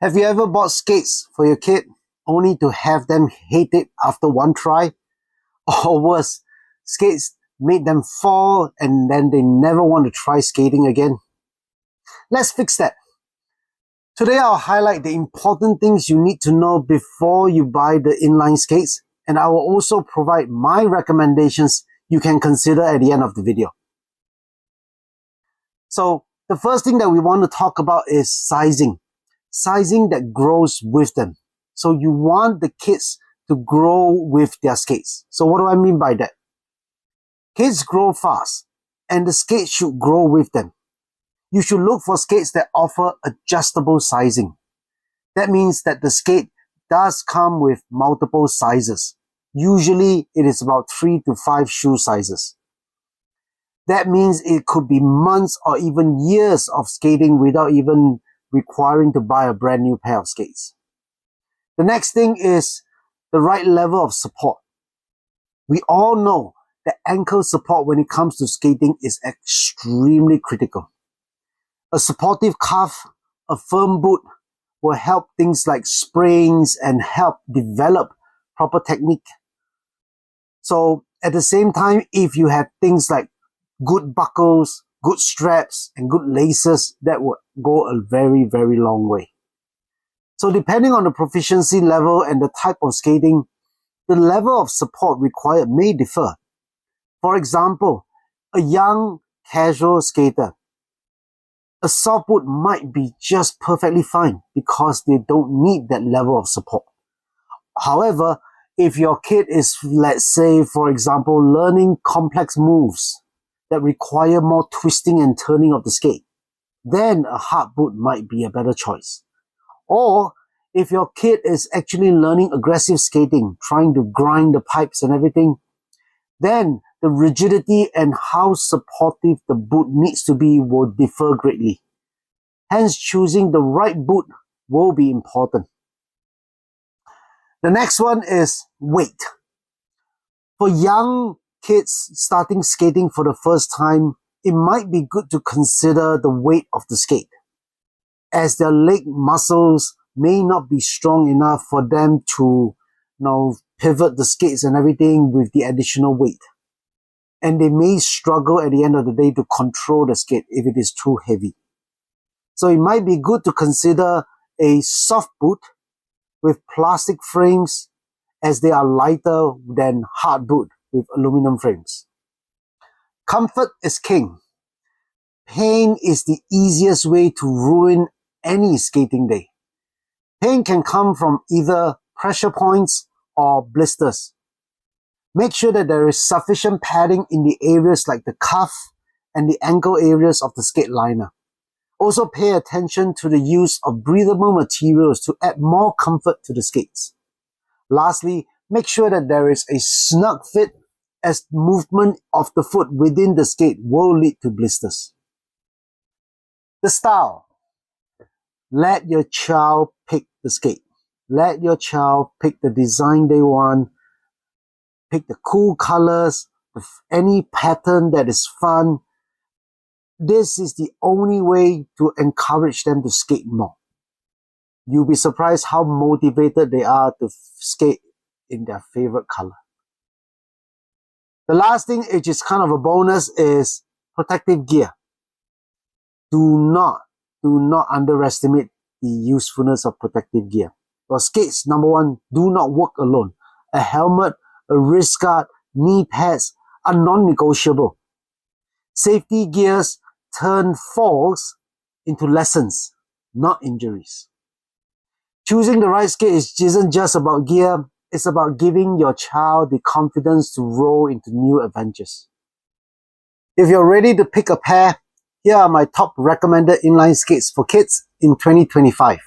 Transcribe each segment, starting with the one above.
Have you ever bought skates for your kid only to have them hate it after one try? Or worse, skates made them fall and then they never want to try skating again? Let's fix that. Today I'll highlight the important things you need to know before you buy the inline skates, and I will also provide my recommendations you can consider at the end of the video. So the first thing that we want to talk about is sizing. Sizing that grows with them. So you want the kids to grow with their skates. So what do I mean by that? Kids grow fast and the skates should grow with them. You should look for skates that offer adjustable sizing. That means that the skate does come with multiple sizes. Usually it is about 3 to 5 shoe sizes. That means it could be months or even years of skating without even requiring to buy a brand new pair of skates. The next thing is the right level of support. We all know that ankle support when it comes to skating is extremely critical. A supportive cuff, a firm boot will help things like springs and help develop proper technique. So at the same time, if you have things like good buckles, good straps, and good laces, that would go a very, very long way. So depending on the proficiency level and the type of skating, the level of support required may differ. For example, a young casual skater, a soft boot might be just perfectly fine because they don't need that level of support. However, if your kid is, let's say, for example, learning complex moves that require more twisting and turning of the skate, then a hard boot might be a better choice. Or if your kid is actually learning aggressive skating, trying to grind the pipes and everything, then the rigidity and how supportive the boot needs to be will differ greatly. Hence, choosing the right boot will be important. The next one is weight. For young kids starting skating for the first time, it might be good to consider the weight of the skate, as their leg muscles may not be strong enough for them to, pivot the skates and everything with the additional weight. And they may struggle at the end of the day to control the skate if it is too heavy. So it might be good to consider a soft boot with plastic frames, as they are lighter than hard boot with aluminum frames. Comfort is king. Pain is the easiest way to ruin any skating day. Pain can come from either pressure points or blisters. Make sure that there is sufficient padding in the areas like the cuff and the ankle areas of the skate liner. Also pay attention to the use of breathable materials to add more comfort to the skates. Lastly, make sure that there is a snug fit, as movement of the foot within the skate will lead to blisters. The style. Let your child pick the skate. Let your child pick the design they want. Pick the cool colors, any pattern that is fun. This is the only way to encourage them to skate more. You'll be surprised how motivated they are to skate in their favorite color. The last thing, which is kind of a bonus, is protective gear. Do not underestimate the usefulness of protective gear. For skates, number one, do not work alone. A helmet, a wrist guard, knee pads are non-negotiable. Safety gears turn falls into lessons, not injuries. Choosing the right skate isn't just about gear, it's about giving your child the confidence to roll into new adventures. If you're ready to pick a pair, here are my top recommended inline skates for kids in 2025.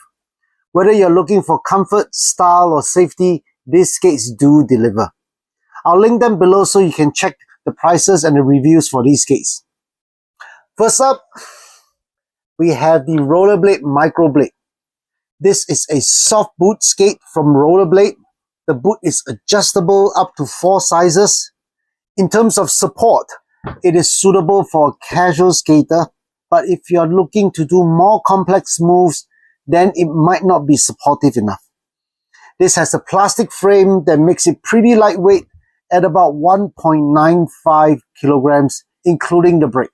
Whether you're looking for comfort, style, or safety, these skates do deliver. I'll link them below so you can check the prices and the reviews for these skates. First up, we have the Rollerblade Microblade. This is a soft boot skate from Rollerblade. The boot is adjustable up to 4 sizes. In terms of support, it is suitable for a casual skater, but if you're looking to do more complex moves, then it might not be supportive enough. This has a plastic frame that makes it pretty lightweight at about 1.95 kilograms, including the brake.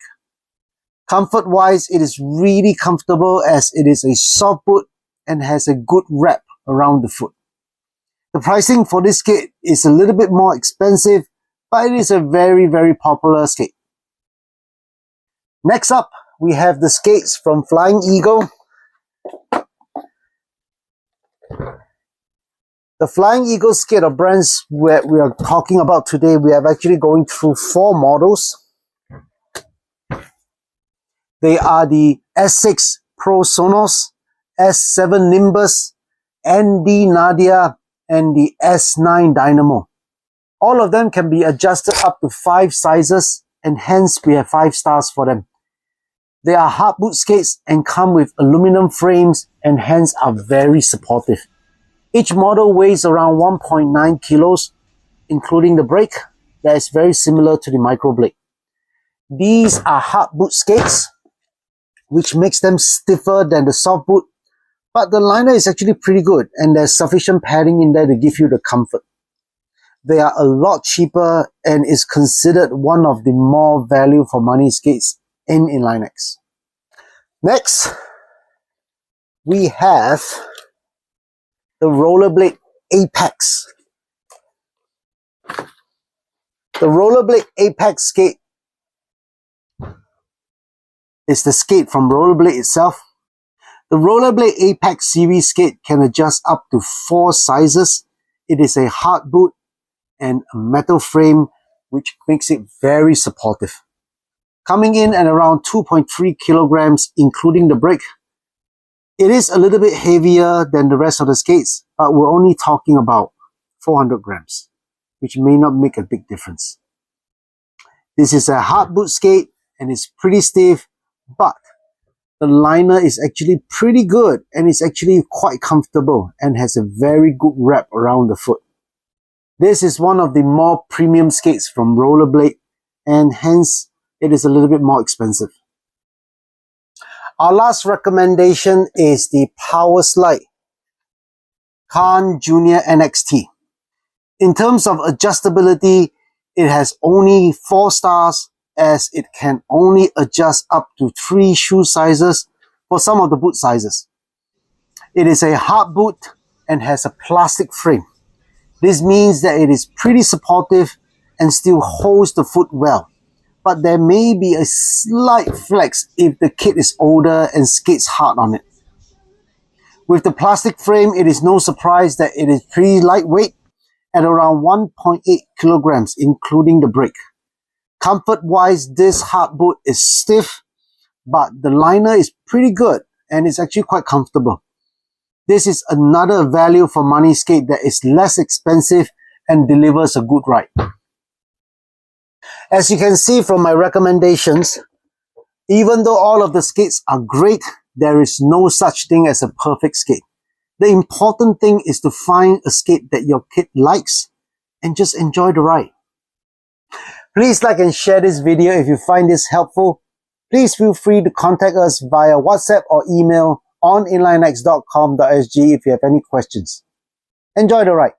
Comfort-wise, it is really comfortable as it is a soft boot and has a good wrap around the foot. The pricing for this skate is a little bit more expensive, but it is a very, very popular skate. Next up, we have the skates from Flying Eagle. The Flying Eagle skate of brands where we are talking about today, we are actually going through 4 models. They are the S6 Pro Sonos, S7 Nimbus, ND Nadia, and the S9 Dynamo. All of them can be adjusted up to 5 sizes, and hence we have 5 stars for them. They are hard boot skates and come with aluminum frames and hence are very supportive. Each model weighs around 1.9 kilos, including the brake, that is very similar to the Microblade. These are hard boot skates, which makes them stiffer than the soft boot, but the liner is actually pretty good and there's sufficient padding in there to give you the comfort. They are a lot cheaper and is considered one of the more value for money skates in inlineX. Next, we have the Rollerblade APEX. The Rollerblade APEX skate is the skate from Rollerblade itself. The Rollerblade APEX series skate can adjust up to 4 sizes. It is a hard boot and a metal frame, which makes it very supportive. Coming in at around 2.3 kilograms, including the brake. It is a little bit heavier than the rest of the skates, but we're only talking about 400 grams, which may not make a big difference. This is a hard boot skate and it's pretty stiff, but the liner is actually pretty good and it's actually quite comfortable and has a very good wrap around the foot. This is one of the more premium skates from Rollerblade and hence it is a little bit more expensive. Our last recommendation is the Powerslide Khaan Junior NXT. In terms of adjustability, it has only 4 stars as it can only adjust up to 3 shoe sizes for some of the boot sizes. It is a hard boot and has a plastic frame. This means that it is pretty supportive and still holds the foot well. But there may be a slight flex if the kid is older and skates hard on it. With the plastic frame, it is no surprise that it is pretty lightweight at around 1.8 kilograms, including the brake. Comfort-wise, this hard boot is stiff, but the liner is pretty good and it's actually quite comfortable. This is another value for money skate that is less expensive and delivers a good ride. As you can see from my recommendations, even though all of the skates are great, there is no such thing as a perfect skate. The important thing is to find a skate that your kid likes and just enjoy the ride. Please like and share this video if you find this helpful. Please feel free to contact us via WhatsApp or email on inlinex.com.sg if you have any questions. Enjoy the ride.